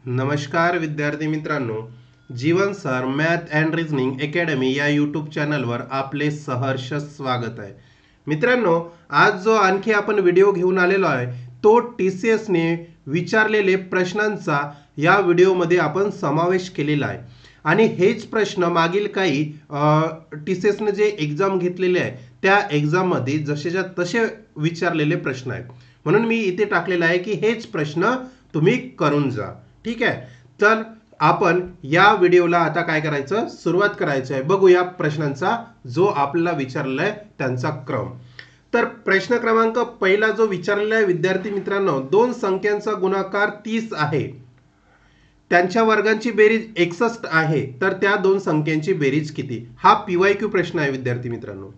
नमस्कार विद्यार्थी मित्रांनो, Jeevan sir math and reasoning academy या यूट्यूब चॅनलवर आपले सहर्ष स्वागत आहे. मित्रांनो, आज जो आणखी आपण व्हिडिओ घेऊन आलेलो आहे तो TCS ने विचारलेले प्रश्नांचा या व्हिडिओमध्ये आपण समावेश केलेला आहे. आणि हेच प्रश्न मागील काही TCS ने जे एक्झाम घेतलेले आहे त्या एक्झाममध्ये जसेच्या तसे विचारलेले प्रश्न आहेत. म्हणून मी इथे टाकलेलं आहे की हेच प्रश्न तुम्ही करून जा. ठीक आहे, तर आपण या व्हिडिओला आता काय करायचं, सुरुवात करायचं आहे. बघूया प्रश्नांचा जो आपल्याला विचारलेला आहे त्यांचा क्रम. तर प्रश्न क्रमांक पहिला जो विचारलेला आहे विद्यार्थी मित्रांनो, दोन संख्यांचा गुणाकार 30 आहे, त्यांच्या वर्गांची बेरीज 61 आहे, तर त्या दोन संख्यांची बेरीज किती? हा PYQ प्रश्न आहे विद्यार्थी मित्रांनो.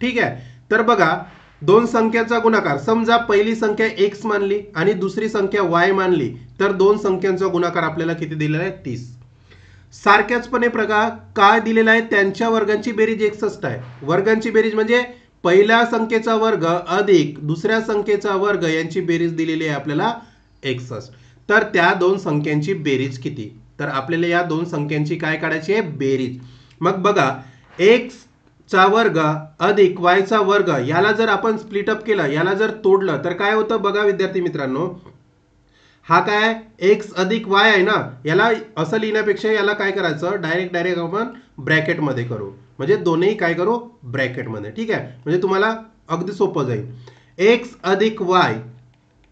ठीक आहे, तर बघा, दोन संख्यांचा गुणाकार, समजा पहिली संख्या x मानली आणि दुसरी संख्या y मानली, तर दोन संख्यांचा गुणाकार आपल्याला किती दिलेला आहे? 30. सारख्याचपणे प्रकार काय दिलेला आहे? त्यांच्या वर्गांची बेरीज 61 आहे. वर्गांची बेरीज म्हणजे पहिल्या संख्येचा वर्ग अधिक दुसऱ्या संख्येचा वर्ग यांची बेरीज दिलेली आहे आपल्याला 61. तर त्या दोन संख्यांची बेरीज किती? तर आपल्याला या दोन संख्यांची काय काढायची आहे? बेरीज. मग बघा, x चा वर्ग अधिक y चा वर्ग याला जर आपण स्प्लिट अप केलं, याला जर तोडलं तर काय होतं? बघा विद्यार्थी मित्रांनो, हा काय x अधिक y आहे ना, याला असं लिहिण्यापेक्षा याला काय करायचं, डायरेक्ट आपण ब्रॅकेट मध्ये करू. म्हणजे दोन्ही काय करू? ब्रॅकेट मध्ये. ठीक आहे, म्हणजे तुम्हाला अगदी सोपं जाईल. x अधिक y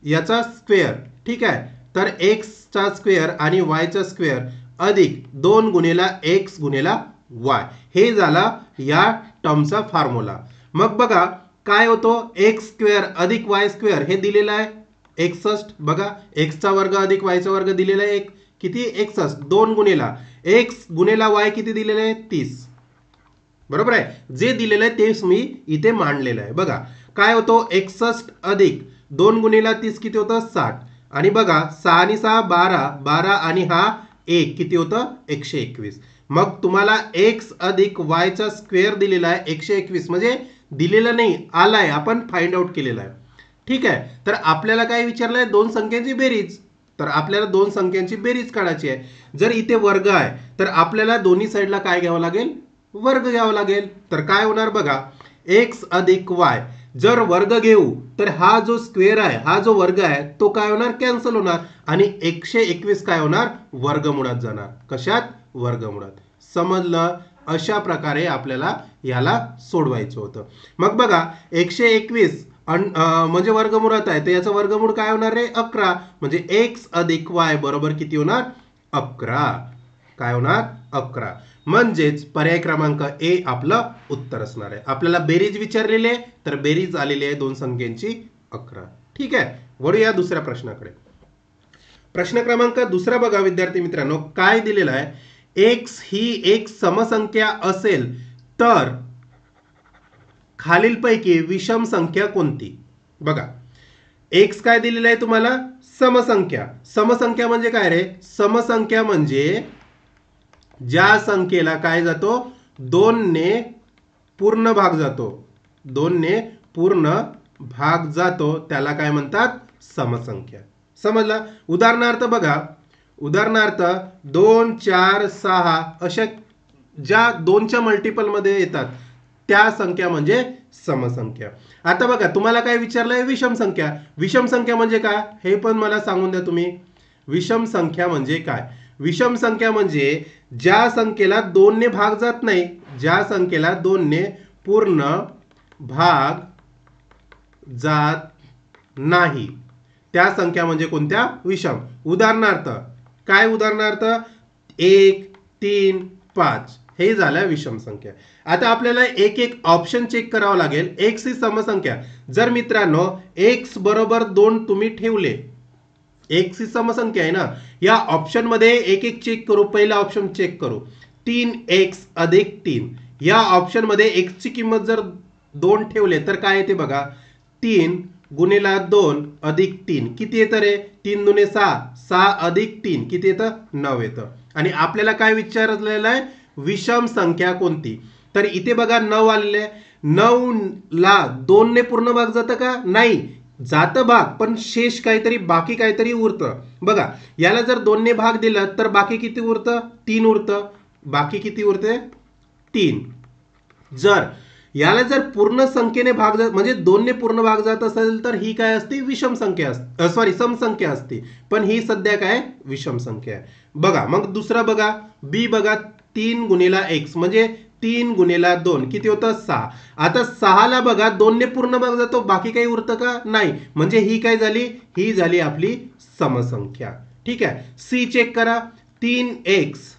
याचा स्क्वेअर. ठीक आहे, तर x चा स्क्वेअर आणि y चा स्क्वेअर अधिक 2 गुणिला x गुणिला y, हे झाला या टर्मचा फॉर्म्युला. मग बघा काय होतो, एक्स स्क्वेअर अधिक वाय स्क्वेअर हे दिलेलं आहे 61. बघा, एक्स चा वर्ग अधिक वाय चा वर्ग दिलेला आहे किती? 61. 2 गुणिला एक्स गुणिला वाय किती दिलेलं आहे? 30. बरोबर आहे, जे दिलेलं आहे तेच मी इथे मांडलेलं आहे. बघा काय होतो, 61 अधिक 2 गुणिला 30 किती होतं? 60. आणि बघा 6 आणि 6 12, 12 आणि हा 1 किती होतं? 121. मग तुम्हाला x अधिक y चा स्क्वेअर दिलेला आहे 121, म्हणजे दिलेलं नाही, आलाय, आपण फाइंड आउट केलेला आहे. ठीक आहे, तर आपल्याला काय विचारलं आहे? दोन संख्यांची बेरीज. तर आपल्याला दोन संख्यांची बेरीज काढायची आहे. जर इथे वर्ग आहे तर आपल्याला दोन्ही साईडला काय घ्यावं लागेल? वर्ग घ्यावं लागेल. तर काय होणार बघा, x अधिक y जर वर्ग घेऊ तर हा जो स्क्वेअर आहे, हा जो वर्ग आहे तो काय होणार? कॅन्सल होणार. आणि 121 काय होणार? वर्गमुळात जाणार. कशात? वर्गमुळात. समजलं? अशा प्रकारे आपल्याला याला सोडवायचं होतं. मग बघा 121 म्हणजे वर्गमुळात आहे, तर याचं वर्गमूळ काय होणार रे? 11. म्हणजे x अधिक y बरोबर किती होणार? 11. काय होणार? 11. म्हणजेच पर्याय क्रमांक ए आपलं उत्तर असणार आहे. आपल्याला बेरीज विचारलेली आहे, तर बेरीज आलेली आहे दोन संख्यांची 11. ठीक आहे, वळूया दुसऱ्या प्रश्नाकडे. प्रश्न क्रमांक दुसरा बघा विद्यार्थी मित्रांनो, काय दिलेला आहे? x ही एक समसंख्या असेल तर खालीलपैकी विषम संख्या कोणती? बघा, x काय दिलेला आहे तुम्हाला? समसंख्या. समसंख्या म्हणजे काय रे? समसंख्या म्हणजे ज्या संख्येला काय जातो? 2 ने पूर्ण भाग जातो. 2 ने पूर्ण भाग जातो त्याला काय म्हणतात? समसंख्या. समजला? उदाहरणार्थ बघा, उदाहरणार्थ 2 4 6 अशा ज्या 2च्या मल्टिपल मध्ये येतात त्या संख्या म्हणजे समसंख्या. आता बघा, तुम्हाला काय विचारलंय? विषम संख्या. विषम संख्या म्हणजे काय हे पण मला सांगून द्या तुम्ही. विषम संख्या म्हणजे काय? विषम संख्या म्हणजे ज्या संख्येला 2 ने भाग जात नाही, ज्या संख्येला 2 ने पूर्ण भाग जात नाही त्या संख्या म्हणजे कोणत्या? विषम. उदाहरणार्थ काय? उदाहरणार्थ 1 3 5 हे झालं विषम संख्या. आता आपल्याला एक एक ऑप्शन चेक करावं लागेल. x ही समसंख्या. जर मित्रांनो x बरोबर 2 तुम्ही ठेवले, x ही समसंख्या आहे ना, या ऑप्शन मध्ये एक एक चेक करू. पहिला ऑप्शन चेक करू, 3x अधिक 3. या ऑप्शन मध्ये x ची किंमत जर 2 ठेवले तर काय येते बघा, 3 गुणिला 2 अधिक 3 किती येतं रे? 3 दुने 6, 6 अधिक 3 किती येतं? 9 येतं. आणि आपल्याला काय विचारलेलं आहे? विषम संख्या कोणती? तर इथे बघा 9 आलेले आहे. 9 ला 2 ने पूर्ण भाग जातं का? नाही. जातं भाग पण शेष काहीतरी बाकी काहीतरी उरतं. बघा याला जर 2ने भाग दिला तर बाकी किती उरतं? 3 उरतं. बाकी किती उरते? 3. जर याला जर पूर्ण संख्येने भाग जात म्हणजे 2ने पूर्ण भाग जात असेल तर ही काय असते? विषम संख्या असते, सॉरी समसंख्या असते. पण ही सध्या काय? विषम संख्या आहे. बघा मग दुसरा बघा बी बघा 3 गुणिला x म्हणजे 3 गुणिला 2 किती होतं? 6. आता 6 ला बघा 2ने पूर्ण भाग जातो, बाकी काही उरतं का? नाही. म्हणजे ही काय झाली? ही झाली आपली समसंख्या. ठीक आहे. सी चेक करा. 3x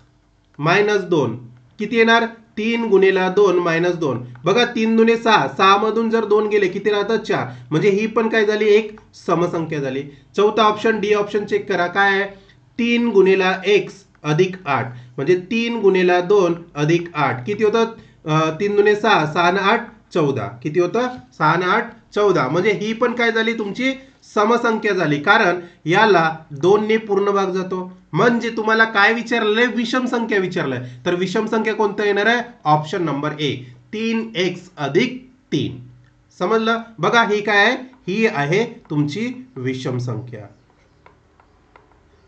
मायनस 2 किती येणार? 3 गुणिला 2 मायनस 2. बघा 3 दुने 6, 6 मधून जर 2 गेले किती राहतात? 4. म्हणजे ही पण काय झाली? एक समसंख्या झाली. चौथा ऑप्शन डी ऑप्शन चेक करा. काय आहे? 3 गुणिला x अधिक 8 म्हणजे 3 गुणिला 2 अधिक 8 किती होतं? 3 दुने 6, 6 ने 8 14. किती होतं? 6 ने 8 14. म्हणजे ही पण काय झाली? तुमची समसंख्या झाली. कारण याला 2 ने पूर्ण भाग जातो. म्हणजे तुम्हाला काय विचारलंय? विषम संख्या विचारलंय. तर विषम संख्या कोणतं येणार आहे? ऑप्शन नंबर ए 3x अधिक 3. समजलं? बघा ही काय आहे? ही आहे तुमची विषम संख्या.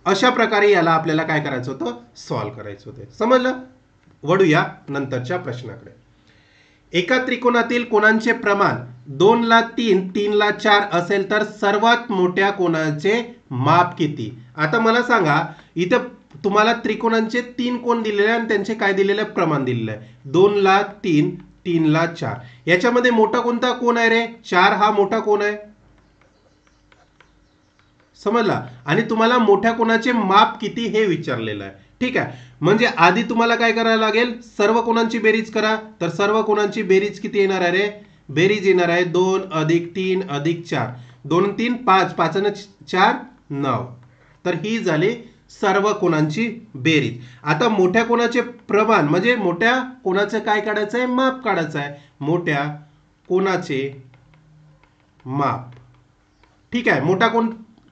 अशा प्रकारे याला आपल्याला काय करायचं होतं? सॉल्व्ह करायचं होतं. समजलं? वळूया नंतरच्या प्रश्नाकडे. एका त्रिकोणातील कोणांचे प्रमाण 2 ला 3, 3 ला 4 असेल तर सर्वात मोठ्या कोणाचे माप किती? आता मला सांगा इथे तुम्हाला त्रिकोणांचे 3 कोण दिलेले आणि त्यांचे काय दिलेलं प्रमाण दिलेलं आहे? 2 ला 3, 3 ला 4. याच्यामध्ये मोठा कोणता कोण आहे रे? 4 हा मोठा कोण आहे. समजला? आणि तुम्हाला मोठ्या कोणाचे माप किती हे विचारलेलं आहे. ठीक आहे. म्हणजे आधी तुम्हाला काय करायला लागेल? सर्व कोणांची बेरीज करा. तर सर्व कोणांची बेरीज किती येणार आहे रे? बेरीज येणार आहे 2 अधिक 3 अधिक 4. 2 3 5, 5 आणि 4 9. तर ही झाली सर्व कोणांची बेरीज. आता मोठ्या कोणाचे प्रमाण म्हणजे मोठ्या कोणाचं काय काढायचं आहे? माप काढायचं आहे. मोठ्या कोणाचे माप. ठीक आहे. मोठा कोण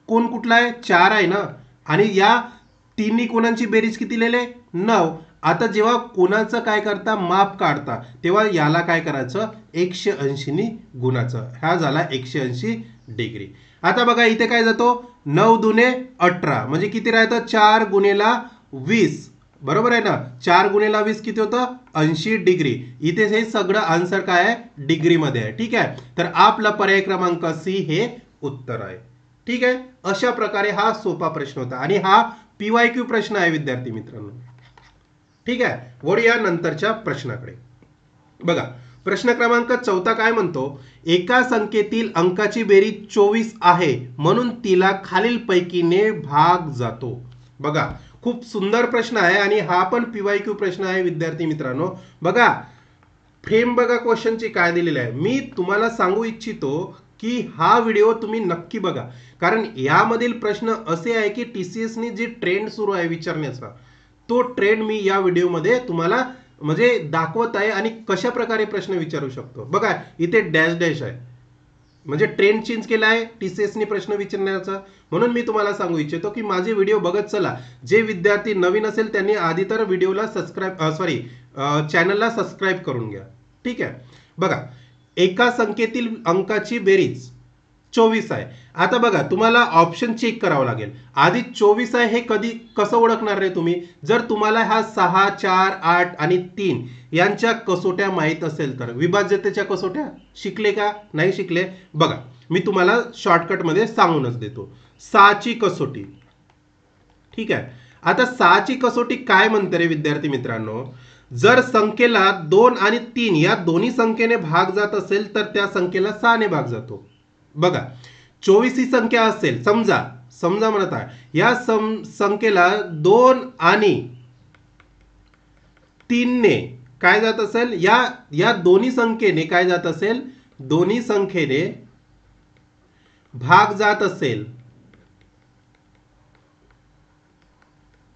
कोण कुठला आहे? 4 आहे ना. आणि या तिन्ही कोणांची बेरीज किती लिहिले? 9. आता जेव्हा कोणाचं काय करता? माप काढता तेव्हा याला काय करायचं? 180 ने गुणाचं. हा झाला 180 डिग्री. आता बघा इथे काय जातो? 9 दुने 18 म्हणजे किती राहतं? 4 गुणिला 20. बरोबर आहे ना? 4 गुणिला 20 किती होतं? 80 डिग्री. इथे हे सगळं आन्सर काय आहे? डिग्री मध्ये आहे. ठीक आहे. तर आपला पर्याय क्रमांक सी हे उत्तर आहे. ठीक आहे. अशा प्रकारे हा सोपा प्रश्न होता आणि हा PYQ प्रश्न आहे विद्यार्थी मित्रांनो. ठीक आहे. वळूया नंतरच्या प्रश्नाकडे. बघा प्रश्न क्रमांक 4 काय म्हणतो? एका संख्येतील अंकाची बेरीज 24 आहे म्हणून तिला खालील पैकीने भाग जातो. बघा खूप सुंदर प्रश्न आहे आणि हा पण PYQ प्रश्न आहे विद्यार्थी मित्रांनो. बघा फ्रेम बघा क्वेश्चनची काय दिलेली आहे. मी तुम्हाला सांगू इच्छितो की हा व्हिडिओ तुम्ही नक्की बघा. कारण यामधील प्रश्न असे आहे की TCS ने जी ट्रेंड सुरू आहे विचारण्याचा तो ट्रेंड मी या व्हिडिओमध्ये तुम्हाला म्हणजे दाखवत आहे आणि कशा प्रकारे प्रश्न विचारू शकतो. बघा इथे डॅश डॅश आहे म्हणजे ट्रेंड चेंज केला आहे TCS ने प्रश्न विचारण्याचा. म्हणून मी तुम्हाला सांगू इच्छितो की माझे व्हिडिओ बघत चला. जे विद्यार्थी नवीन असेल त्यांनी आधी तर व्हिडिओला चॅनलला सबस्क्राईब करून घ्या. ठीक आहे. बघा एका संख्येतील अंकाची बेरीज 24 आहे. आता बघा तुम्हाला ऑप्शन चेक करावं लागेल. आधी 24 आहे हे कधी कसं ओळखणार रे तुम्ही? जर तुम्हाला हा 6 4 8 आणि 3 यांच्या कसोट्या माहित असेल तर. विभाज्यतेच्या कसोट्या शिकले का? नाही शिकले? बघा मी तुम्हाला शॉर्टकट मध्ये सांगूनच देतो. 6 ची कसोटी. ठीक आहे. आता 6 ची कसोटी काय म्हणते रे विद्यार्थी मित्रांनो? जर संख्येला 2 आणि 3 या दोन्ही संख्येने भाग जात असेल तर त्या संख्येला 6 ने भाग जातो. बघा 24 ही संख्या असेल समजा म्हणत आहे या संख्येला 2 आणि 3 ने काय जात असेल? या दोन्ही संख्येने काय जात असेल? दोन्ही संख्येने भाग जात असेल.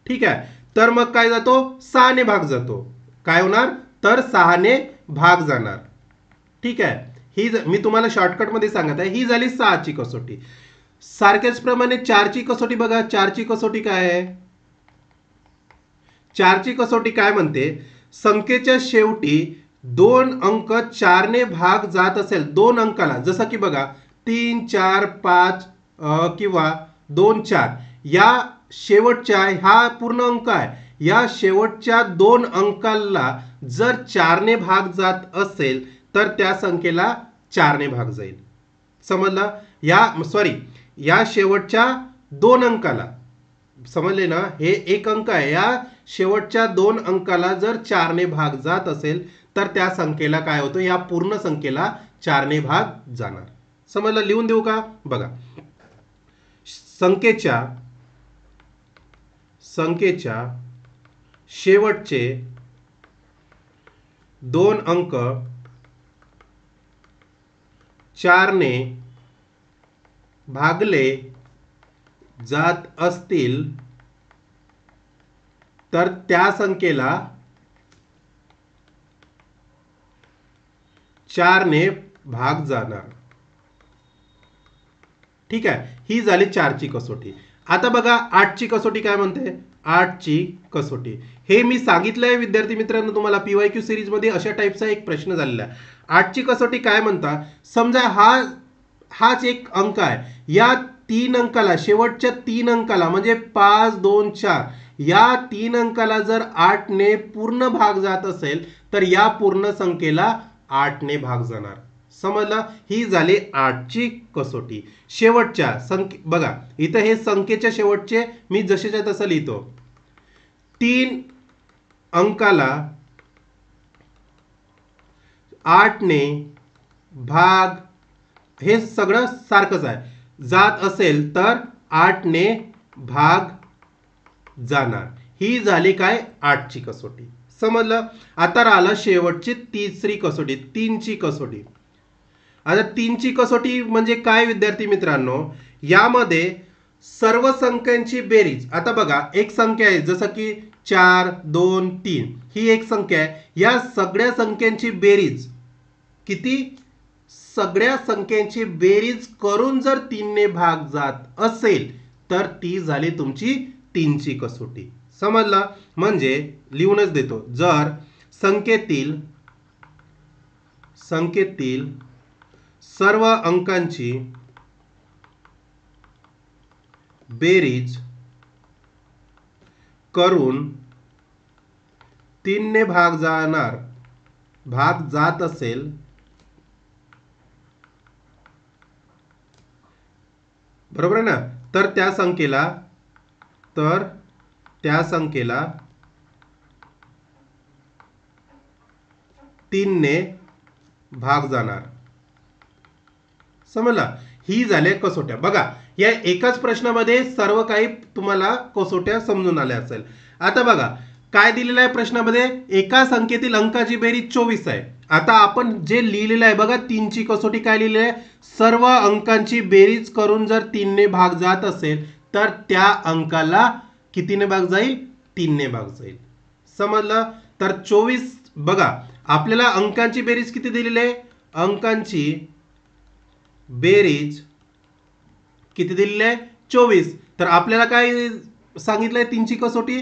ठीक आहे. तर मग काय जातो? 6 ने भाग जातो. काय होणार? तर 6 ने भाग जाणार. ठीक आहे. ही मी तुम्हाला शॉर्टकट मध्ये सांगत आहे. ही झाली 6 ची कसोटी. सारख्याच प्रमाणे 4 ची कसोटी बघा. 4 ची कसोटी काय आहे? 4 ची कसोटी काय म्हणते? संख्येच्या शेवटी 2 अंक 4 ने भाग जात असेल 2 अंकाला जसं की बघा 3 4 5 किंवा 2 4 या शेवटच्या हा पूर्ण अंक आहे, या शेवटच्या 2 अंकाला जर 4 ने भाग जात असेल तर त्या संख्येला 4 ने भाग जाईल. समजलं? या शेवटच्या 2 अंकाला, समजले ना, हे एक अंक आहे, या शेवटच्या 2 अंकाला जर 4 ने भाग जात असेल तर त्या संख्येला काय होतं, या पूर्ण संख्येला 4 ने भाग जाणार. समजलं? लिहून देऊ का? बघा, संख्येच्या शेवटचे 2 अंक 4 ने भागले जात असतील तर त्या संख्येला 4 ने भाग जाणार. ठीक आहे, ही झाली 4 ची कसोटी. आता बघा 8 ची कसोटी काय म्हणते. 8 ची कसोटी हे मी सांगितलंय विद्यार्थी मित्रांनो तुम्हाला, PYQ सिरीज मध्ये अशा टाईपचा एक प्रश्न झालेला आहे. 8 ची कसोटी काय म्हणता, समजा हाच एक अंक आहे, या 3 अंकाला, शेवटच्या 3 अंकाला म्हणजे 5 2 4 या 3 अंकाला जर 8 ने पूर्ण भाग जात असेल तर या पूर्ण संख्येला 8 ने भाग जाणार. समजलं? ही झाली 8 ची कसोटी. शेवटच्या बघा इथं हे संख्येच्या शेवटचे मी जसेच्या तसं लिहितो. 3 अंकाला 8 ने भाग, हे सगळं सारखंच आहे, जात असेल तर 8 ने भाग जाणार. ही झाली काय 8 ची कसोटी. समजलं? आता राहिलं शेवटची तिसरी कसोटी, 3 ची कसोटी. आता 3 ची कसोटी म्हणजे काय विद्यार्थी मित्रांनो, यामध्ये सर्व संख्यांची बेरीज. आता बघा एक संख्या आहे जसं की 4 2 3 ही एक संख्या आहे, या सगळ्या संख्यांची बेरीज किती, सगळ्या संख्यांची बेरीज करून जर 3 ने भाग जात असेल तर ती झाली तुमची 3 ची कसोटी. समजला? म्हणजे लिहूनच देतो, जर संख्येतील सर्व अंकांची बेरीज करून 3 ने भाग जात असेल बरोबर आहे ना, तर त्या संख्येला 3 ने भाग जाणार. समजला? ही झाल्या कसोट्या. बघा या एकाच प्रश्नामध्ये सर्व काही तुम्हाला कसोट्या समजून आल्या असेल. आता बघा काय दिलेलं आहे प्रश्नामध्ये, एका संख्येतील अंकाची बेरीज 24 आहे. आता आपण जे लिहिलेलं आहे बघा 3 ची कसोटी काय लिहिलेलं आहे, सर्व अंकांची बेरीज करून जर 3 ने भाग जात असेल तर त्या अंकाला कितीने भाग जाईल, 3 ने भाग जाईल. समजलं? तर 24 बघा आपल्याला अंकांची बेरीज किती दिलेली आहे, अंकांची बेरीज किती दिलेली आहे 24. तर आपल्याला काय सांगितलंय 3 ची कसोटी,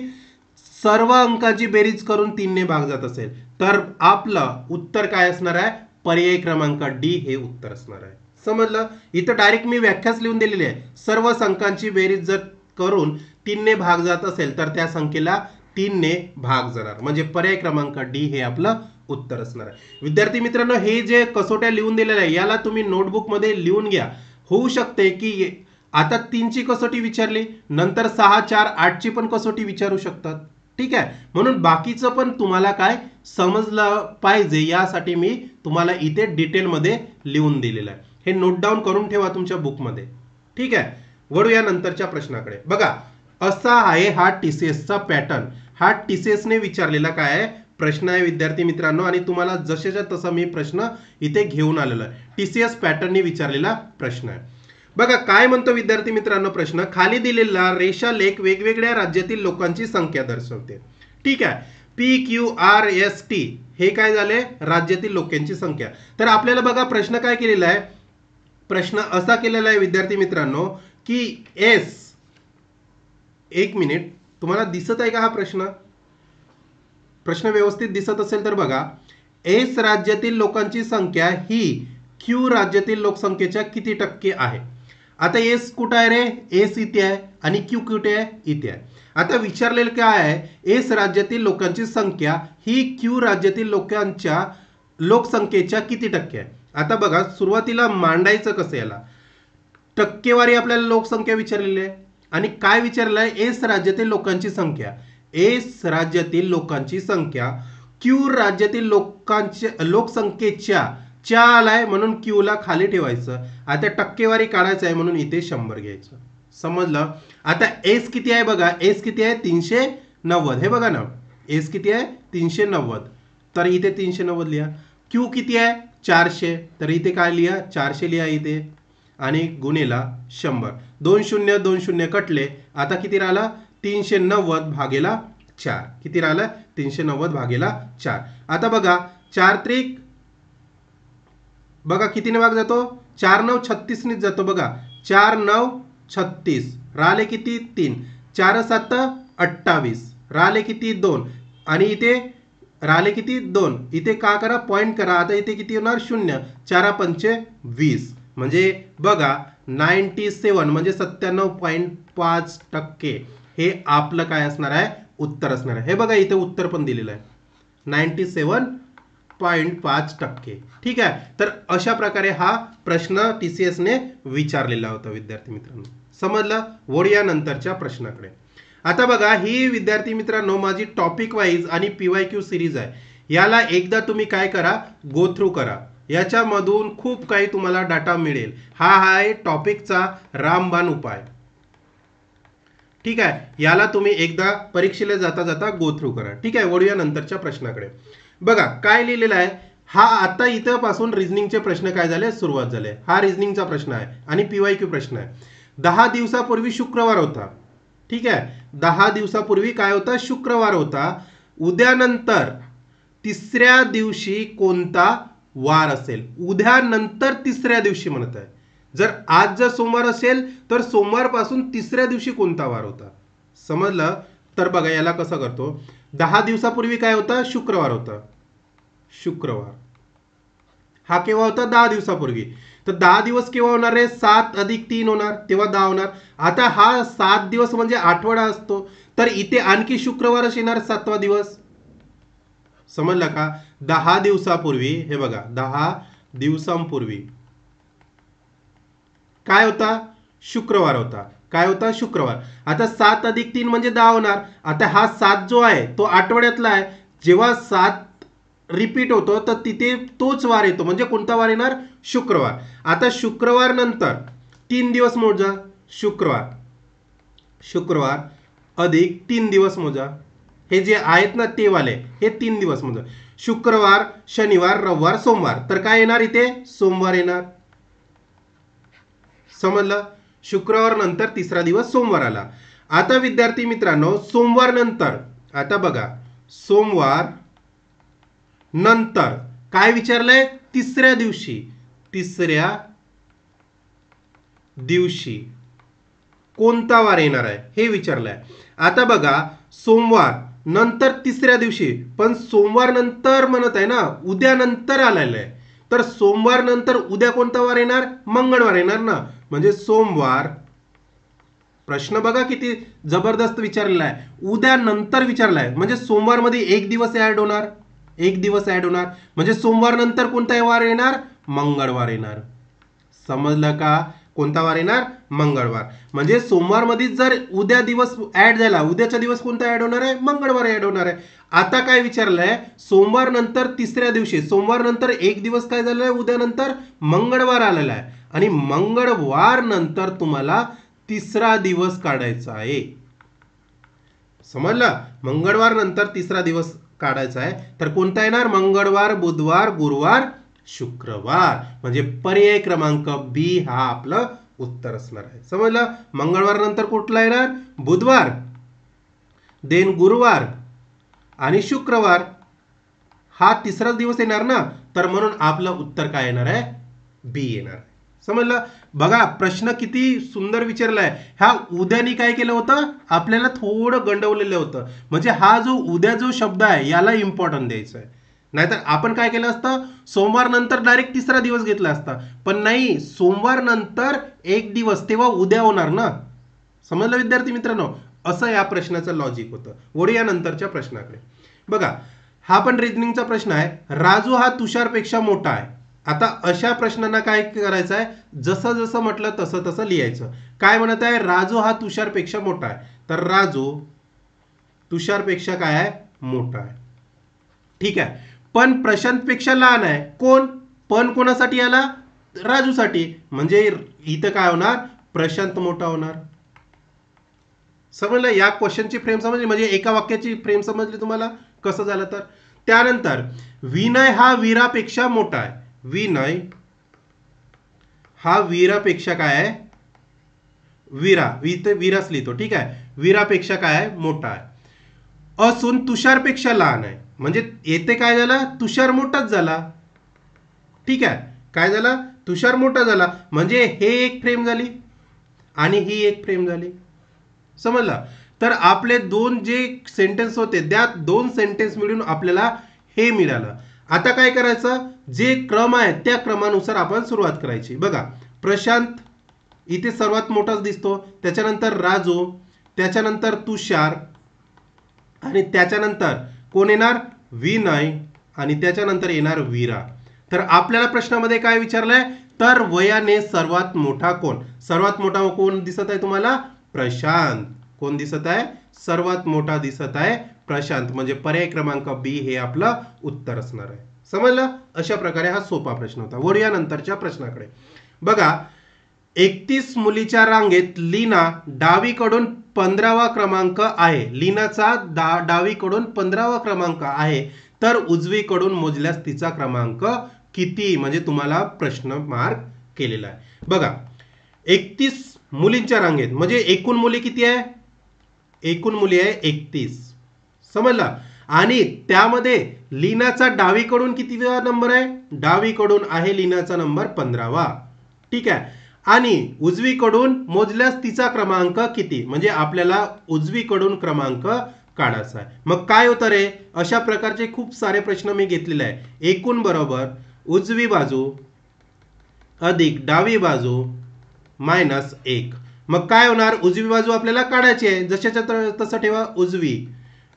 सर्व अंकाची बेरीज करून 3 ने भाग जात असेल तर आपलं उत्तर काय असणार आहे, पर्याय क्रमांक डी हे उत्तर असणार आहे. समजलं? इथं डायरेक्ट मी व्याख्याच लिहून दिलेली आहे, सर्व संख्यांची बेरीज जर करून 3 ने भाग जात असेल तर त्या संख्येला 3 ने भाग जाणार, म्हणजे पर्याय क्रमांक डी हे आपलं उत्तर असणार आहे. विद्यार्थी मित्रांनो हे जे कसोट्या लिहून दिलेल्या आहे याला तुम्ही नोटबुक मध्ये लिहून घ्या. होऊ शकते की आता 3 ची कसोटी विचारली, नंतर 6 4 8 ची पण कसोटी विचारू शकतात. ठीक आहे, म्हणून बाकीचं पण तुम्हाला काय समजलं पाहिजे यासाठी मी तुम्हाला इथे डिटेल मध्ये लिहून दिलेलं आहे. हे नोट डाऊन करून ठेवा तुमच्या बुक मध्ये. ठीक आहे, वळूया नंतरच्या प्रश्नाकडे. बघा असा आहे हा TCS चा पॅटर्न. हा TCS ने विचारलेला काय आहे प्रश्न आहे विद्यार्थी मित्रांनो, आणि तुम्हाला जसेच्या तसा मी प्रश्न इथे घेऊन आलेला आहे. TCS पॅटर्नने विचारलेला प्रश्न आहे. बघा काय म्हणतो विद्यार्थी मित्रांनो प्रश्न, खाली दिलेला रेषालेख वेगवेगळ्या राज्यातील लोकांची संख्या दर्शवते. ठीक आहे, PQRST हे काय झाले, राज्यातील लोकांची संख्या. तर आपल्याला बघा प्रश्न काय केलेला आहे, प्रश्न असा केलेला आहे विद्यार्थी मित्रांनो की एक मिनिट, तुम्हाला दिसत आहे का हा प्रश्न व्यवस्थित दिसत असेल तर बघा, एस राज्यातील लोकांची संख्या ही क्यू राज्यातील लोकसंख्येच्या किती टक्के आहे? आता एस कुठं आहे रे? एस इथे आहे आणि क्यू कुठे आहे? इथे आहे. आता विचारलेलं काय आहे? एस राज्यातील लोकांची संख्या ही क्यू राज्यातील लोकसंख्येच्या किती टक्के आहे? आता बघा, सुरुवातीला मांडायचं कसं याला? टक्केवारी आपल्याला लोकसंख्या विचारलेली आहे आणि काय विचारलं आहे? एस राज्यातील लोकांची संख्या. एस राज्यातील लोकांची संख्या क्यू राज्यातील लोकसंख्येच्या च्या आलाय म्हणून क्यू ला खाली ठेवायचं. आता टक्केवारी काढायचं आहे म्हणून इथे 100 घ्यायचं. समजलं? आता एस किती आहे बघा, एस किती आहे? 390. हे बघा ना, एस किती आहे? 390. तर इथे 390 लिहा. क्यू किती आहे? 400. तर इथे काय लिहा? 400 लिहा इथे आणि गुणेला 100. 2 शून्य 2 शून्य कटले. आता किती राहिला? 390 भागेला 4. किती राहिलं? 390 भागेला 4. आता बघा, 4 त्रिक बघा कितीने भाग जातो? 4 9 36 ने जातो बघा. 4 9 36. राहिले किती? 3. 4 7 28. राहिले किती? 2. आणि इथे राहिले किती? 2. इथे का करा? पॉइंट करा. आता इथे किती होणार? 0. 4 5 20. म्हणजे बघा 97 म्हणजे 97.5% हे आपलं काय असणार आहे? उत्तर असणार आहे. हे बघा इथे उत्तर पण दिलेलं आहे 97.5%. ठीक आहे. तर अशा प्रकारे हा प्रश्न TCS ने विचारलेला होता विद्यार्थी मित्रांनो. समजलं? वळूया नंतरच्या प्रश्नाकडे. आता बघा, ही विद्यार्थी मित्रांनो माझी टॉपिक वाईज आणि PYQ सिरीज आहे. याला एकदा तुम्ही काय करा? गो थ्रू करा. याच्यामधून खूप काही तुम्हाला डाटा मिळेल. हा आहे टॉपिकचा रामबाण उपाय. ठीक आहे. याला तुम्ही एकदा परीक्षेला जाता जाता गो थ्रू करा. ठीक आहे. वळूया नंतरच्या प्रश्नाकडे. बघा काय लिहिलेलं आहे. हा आता इथं पासून रिझनिंगचे प्रश्न काय झाले? सुरुवात झाले. हा रिझनिंगचा प्रश्न आहे आणि PYQ प्रश्न आहे. 10 दिवसापूर्वी शुक्रवार होता. ठीक आहे. 10 दिवसापूर्वी काय होता? शुक्रवार होता. उद्यानंतर तिसऱ्या दिवशी कोणता वार असेल? उद्यानंतर तिसऱ्या दिवशी म्हणत आहे. जर आज जर सोमवार असेल तर सोमवार पासून तिसऱ्या दिवशी कोणता वार होता? समजलं? तर बघा याला कसं करतो. 10 दिवसापूर्वी काय होता? शुक्रवार होता. शुक्रवार हा केव्हा होता? 10 दिवसापूर्वी. तर 10 दिवस केव्हा होणार आहे? 7 अधिक 3 होणार, तेव्हा 10 होणार. आता हा 7 दिवस म्हणजे आठवडा असतो. तर इथे आणखी शुक्रवारच येणार 7वा दिवस. समजलं का? 10 दिवसापूर्वी हे बघा 10 दिवसांपूर्वी काय होता? शुक्रवार होता. काय होता? शुक्रवार. आता 7 अधिक 3 म्हणजे 10 होणार. आता हा 7 जो आहे तो आठवड्यातला आहे. जेव्हा 7 रिपीट होतो तर तिथे तोच वार येतो. म्हणजे कोणता वार येणार? शुक्रवार. आता शुक्रवार नंतर 3 दिवस मोजा. शुक्रवार अधिक 3 दिवस मोजा. हे जे आहेत ना ते वाले, हे 3 दिवस मोजा. शुक्रवार, शनिवार, रविवार, सोमवार. तर काय येणार इथे? सोमवार येणार. समजलं? शुक्रवार नंतर तिसरा दिवस सोमवार आला. आता विद्यार्थी मित्रांनो, सोमवार नंतर आता बघा, सोमवार नंतर काय विचारलंय? तिसऱ्या दिवशी कोणता वार येणार आहे हे विचारलंय. आता बघा, सोमवार नंतर तिसऱ्या दिवशी, पण सोमवार नंतर म्हणत आहे ना, उद्या नंतर आलेलं आहे. तर सोमवार नंतर उद्या कोणता वार येणार? मंगळवार येणार ना. म्हणजे सोमवार, प्रश्न बघा किती जबरदस्त विचारलेला आहे. उद्या नंतर विचारलाय म्हणजे सोमवार मध्ये एक दिवस ऍड होणार. म्हणजे सोमवार नंतर कोणता वार येणार? मंगळवार येणार. समजलं का? कोणता वार येणार? मंगळवार. म्हणजे सोमवार मध्ये जर उद्या दिवस ऍड झाला, उद्याचा दिवस कोणता ऍड होणार आहे? मंगळवार ऍड होणार आहे. आता काय विचारलंय? सोमवार नंतर तिसऱ्या दिवशी, सोमवार नंतर एक दिवस काय झालंय? उद्या नंतर मंगळवार आलेला आहे आणि मंगळवार नंतर तुम्हाला तिसरा दिवस काढायचा आहे. समजलं? मंगळवार नंतर तिसरा दिवस काढायचा आहे. तर कोणता येणार? मंगळवार, बुधवार, गुरुवार, शुक्रवार. म्हणजे पर्याय क्रमांक B हा आपलं उत्तर असणार आहे. समजलं? मंगळवार नंतर कुठला येणार? बुधवार, देन गुरुवार आणि शुक्रवार. हा तिसरा दिवस येणार ना. तर म्हणून आपलं उत्तर काय येणार आहे? B येणार आहे. समजलं? बघा प्रश्न किती सुंदर विचारलाय. ह्या उद्यानी काय केलं होतं? आपल्याला थोडं गंडवलेलं होतं. म्हणजे हा जो उद्या जो शब्द आहे याला इम्पॉर्टन्ट द्यायचा आहे. नाहीतर आपण काय केलं असतं, सोमवार नंतर डायरेक्ट तिसरा दिवस घेतला असता, पण नाही, सोमवार नंतर एक दिवस, तेव्हा उद्या होणार ना. समजलं विद्यार्थी मित्रांनो, असं या प्रश्नाचं लॉजिक होतं. वळूया नंतरच्या प्रश्नाकडे. बघा, हा पण रिजनिंगचा प्रश्न आहे. राजू हा तुषारपेक्षा मोठा आहे. आता अशा प्रश्नांना काय करायचं आहे, जसं जसं म्हटलं तसं तसं लिहायचं. काय म्हणत आहे, राजू हा तुषारपेक्षा मोठा आहे, तर राजू तुषारपेक्षा काय आहे, मोठा आहे. ठीक आहे, पण प्रशांतपेक्षा लहान आहे. कोण? पण कोणासाठी आला, राजूसाठी. म्हणजे इथं काय होणार, प्रशांत मोठा होणार. समजलं, या क्वेश्चनची फ्रेम समजली, म्हणजे एका वाक्याची फ्रेम समजली तुम्हाला कसं झालं तर. त्यानंतर विनय हा वीरापेक्षा मोठा आहे. विनय हा वीरापेक्षा काय आहे, इथे वीराच लिहितो. ठीक आहे, वीरापेक्षा काय आहे, मोठा आहे. असून तुषारपेक्षा लहान आहे. म्हणजे येथे काय झाला, तुषार मोठाच झाला. ठीक आहे, काय झाला, तुषार मोठा झाला. म्हणजे हे एक फ्रेम झाली आणि ही एक फ्रेम झाली. समजला. तर आपले दोन जे सेंटेन्स होते, त्या दोन सेंटेन्स मिळून आपल्याला हे मिळालं. आता काय करायचं, जे क्रम आहे त्या क्रमानुसार आपण सुरुवात करायची. बघा, प्रशांत इथे सर्वात मोठाच दिसतो, त्याच्यानंतर राजू, त्याच्यानंतर तुषार, आणि त्याच्यानंतर कोण येणार, विनय, आणि त्याच्यानंतर येणार वीरा. तर आपल्याला प्रश्नामध्ये काय विचारलंय, तर वयाने सर्वात मोठा कोण. सर्वात मोठा कोण दिसत आहे तुम्हाला, प्रशांत. कोण दिसत आहे, सर्वात मोठा दिसत आहे प्रशांत. म्हणजे पर्याय क्रमांक बी हे आपलं उत्तर असणार आहे. समजलं. अशा प्रकारे हा सोपा प्रश्न होता. वळूया नंतरच्या प्रश्नाकडे. बघा, 31 मुलीच्या रांगेत लीना डावीकडून 15वा क्रमांक आहे. लीनाचा डावीकडून 15वा क्रमांक आहे, तर उजवीकडून मोजल्यास तिचा क्रमांक किती. म्हणजे तुम्हाला प्रश्न मार्क केलेला आहे. बघा, 31 मुलींच्या रांगेत म्हणजे एकूण मुली किती आहे, एकूण मुली आहे 31. समजला. आणि त्यामध्ये लीनाचा डावीकडून कितीवा नंबर आहे, डावीकडून आहे लीनाचा नंबर 15वा. ठीक आहे, आणि उजवीकडून मोजल्यास तिचा क्रमांक किती. म्हणजे आपल्याला उजवीकडून क्रमांक काढायचा आहे. मग काय होतं रे, अशा प्रकारचे खूप सारे प्रश्न मी घेतलेले आहे. एकूण बरोबर उजवी बाजू अधिक डावी बाजू मायनस 1. मग काय होणार, उजवी बाजू आपल्याला काढायची आहे, जशाच्या तसं ठेवा, उजवी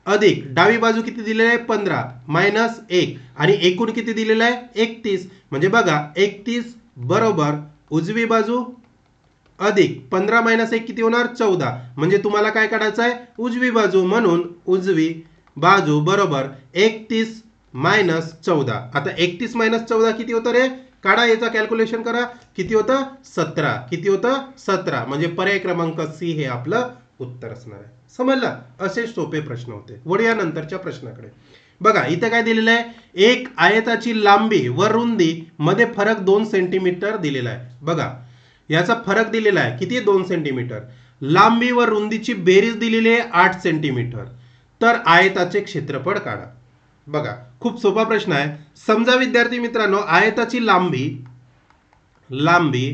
अधिक डावी बाजू किती दिलेली आहे 15 मायनस 1, आणि एकूण किती दिलेलं आहे 31. म्हणजे बघा, 31 बरोबर उजवी बाजू अधिक 15 मायनस 1 किती होणार 14. म्हणजे तुम्हाला काय काढायचं आहे, उजवी बाजू. म्हणून उजवी बाजू बरोबर 31 मायनस 14. आता 31 मायनस 14 किती होतं रे, काढा, याचा कॅल्क्युलेशन करा, किती होतं 17. किती होतं 17. म्हणजे पर्याय क्रमांक सी हे आपलं उत्तर असणार आहे. समजलं. असे सोपे प्रश्न होते. वळूया नंतरच्या प्रश्नाकडे. बघा, इथे काय दिलेलं आहे, एक आयताची लांबी व रुंदी मध्ये फरक 2 सेंटीमीटर दिलेला आहे. बघा, याचा फरक दिलेला आहे किती, 2 सेंटीमीटर. लांबी व रुंदीची बेरीज दिलेली आहे 8 सेंटीमीटर. तर आयताचे क्षेत्रफळ काढा. बघा, खूप सोपा प्रश्न आहे. समजा विद्यार्थी मित्रांनो, आयताची लांबी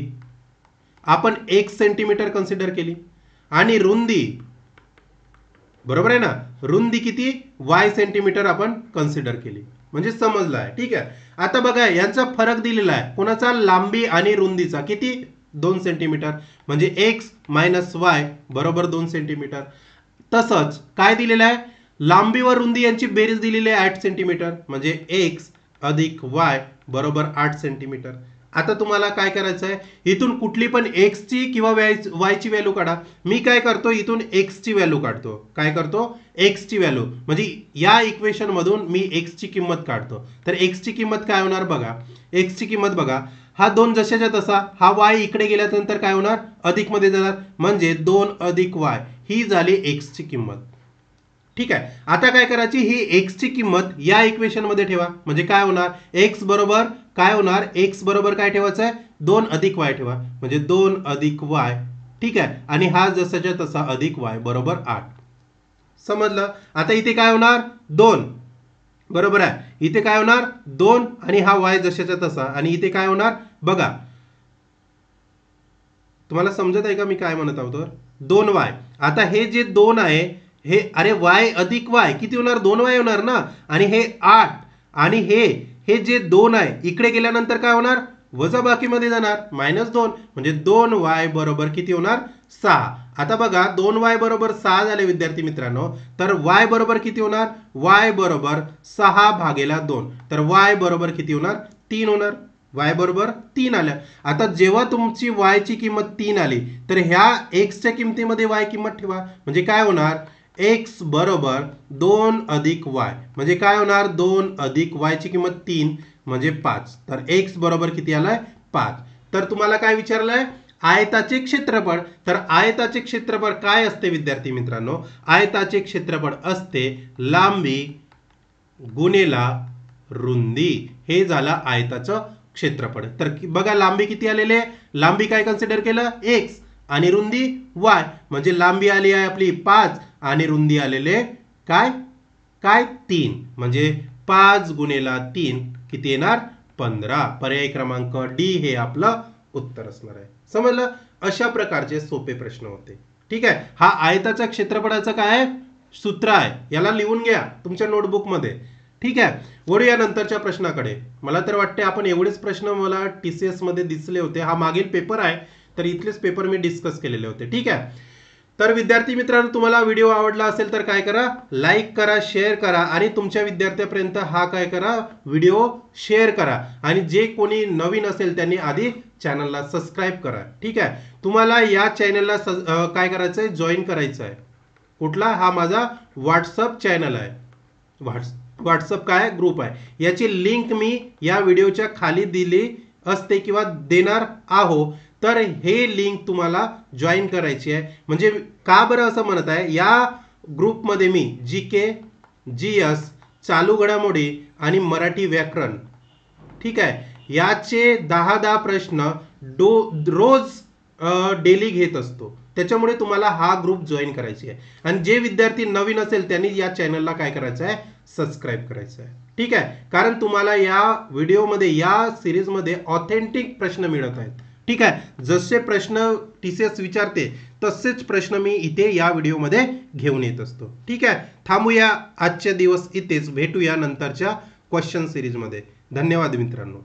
आपण 1 सेंटीमीटर कन्सिडर केली, आणि रुंदी बरोबर आहे ना, रुंदी किती y सेंटीमीटर आपण कन्सिडर केली. म्हणजे समजलं आहे. ठीक आहे, आता बघा, यांचा फरक दिलेला आहे कोणाचा, लांबी आणि रुंदीचा, किती 2 सेंटीमीटर. म्हणजे x मायनस y बरोबर 2 सेंटीमीटर. तसंच काय दिलेलं आहे, लांबी व रुंदी यांची बेरीज दिलेली आहे 8 सेंटीमीटर. म्हणजे x अधिक y बरोबर 8 सेंटीमीटर. आता तुम्हाला काय करायचं आहे, इथून कुठली पण x ची किंवा y ची व्हॅल्यू काढा. मी काय करतो, इथून x ची व्हॅल्यू काढतो. काय करतो, x ची व्हॅल्यू. म्हणजे या इक्वेशन मधून मी x ची किंमत काढतो. तर x ची किंमत काय होणार बघा, x ची किंमत बघा, हा 2 जशाच्या तसा, हा y इकडे गेल्यानंतर काय होणार, अधिक मध्ये जाणार. म्हणजे 2 अधिक y ही झाली x ची किंमत. ठीक आहे, आता काय करायची, ही x ची किंमत या इक्वेशन मध्ये ठेवा. म्हणजे काय होणार, x बरोबर काय होणार, x बरोबर काय ठेवायचं आहे, 2 अधिक y ठेवा. म्हणजे 2 अधिक y. ठीक आहे, आणि हा जसाच्या तसा अधिक y बरोबर 8. समजलं. आता इथे काय होणार, 2 बरोबर आहे, इथे काय होणार 2, आणि हा y जशाच्या तसा, आणि इथे काय होणार बघा, तुम्हाला समजत आहे का मी काय म्हणत आहोत, 2y. आता हे जे 2 आहे, हे अरे y अधिक y किती होणार, 2y होणार ना, आणि हे 8, आणि हे जे 2 आहे इकडे गेल्यानंतर काय होणार, वजाबाकीमध्ये जाणार, -2 म्हणजे 2y बरोबर किती होणार, 6. आता बघा 2y बरोबर 6 झाले विद्यार्थी मित्रांनो, तर y बरोबर किती होणार, y बरोबर 6/2, तर y बरोबर किती होणार, 3 होणार. y बरोबर 3 आल्या. आता जेव्हा तुमची y ची किंमत 3 आली तर ह्या x च्या किमतीमध्ये y किंमत ठेवा, म्हणजे काय होणार, x बरोबर 2 अधिक y, म्हणजे काय होणार, 2 अधिक y ची किंमत 3 म्हणजे 5, तर x बरोबर किती आलाय, 5. तर तुम्हाला काय विचारलंय, आयताचे क्षेत्रफळ. तर आयताचे क्षेत्रफळ काय असते विद्यार्थी मित्रांनो, आयताचे क्षेत्रफळ असते लांबी गुणेला रुंदी, हे झालं आयताचं क्षेत्रफळ. तर बघा लांबी किती आलेले, लांबी काय कन्सिडर केलं, x आणि रुंदी y, म्हणजे लांबी आली आहे आपली 5 आणि रुंदी आलेले काय काय 3, म्हणजे 5 गुणेला 3 किती येणार, 15. पर्याय क्रमांक डी हे आपलं उत्तर असणार आहे. समजलं, अशा प्रकारचे सोपे प्रश्न होते. ठीक आहे, हा आयताच्या क्षेत्रफळाचं काय आहे, सूत्र आहे, याला लिहून घ्या तुमच्या नोटबुक मध्ये. ठीक आहे, वळूया नंतरच्या प्रश्नाकडे. मला तर वाटते आपण एवढेच प्रश्न मला TCS मध्ये दिसले होते, हा मागील पेपर आहे तर इथलेच पेपर मी डिस्कस केलेले होते. ठीक आहे, तर विद्यार्थी मित्रांनो तुम्हाला व्हिडिओ आवडला असेल तर काय करा, लाईक करा, शेअर करा आणि तुमच्या विद्यार्थ्यापर्यंत हा काय करा, व्हिडिओ शेअर करा. आणि जे कोणी नवीन असेल त्यांनी आधी चॅनलला सबस्क्राईब करा. ठीक आहे, तुम्हाला या चॅनलला काय करायचं आहे, जॉईन करायचं आहे. कुठला, हा माझा व्हॉट्सअप चॅनल आहे, व्हॉट्सअप काय ग्रुप आहे, याची लिंक मी या व्हिडिओच्या खाली दिली असते किंवा देणार आहो. तर हे लिंक तुम्हाला जॉईन करायची आहे. म्हणजे का बरं असं म्हणत आहे, या ग्रुपमध्ये मी GK, GS, चालू घडामोडी आणि मराठी व्याकरण, ठीक आहे, याचे 10 प्रश्न रोज डेली घेत असतो. त्याच्यामुळे तुम्हाला हा ग्रुप जॉईन करायची आहे. आणि जे विद्यार्थी नवीन असेल त्यांनी या चॅनलला काय करायचं आहे, सबस्क्राईब करायचं आहे. ठीक आहे, कारण तुम्हाला या व्हिडिओमध्ये, या सिरीजमध्ये ऑथेंटिक प्रश्न मिळत आहेत. ठीक आहे, जसे प्रश्न TCS विचारते तसेच प्रश्न मी इथे या व्हिडिओमध्ये घेऊन येत असतो. ठीक आहे, थांबूया आजच्या दिवस इथेच, भेटूया नंतरच्या क्वेश्चन सिरीजमध्ये. धन्यवाद मित्रांनो.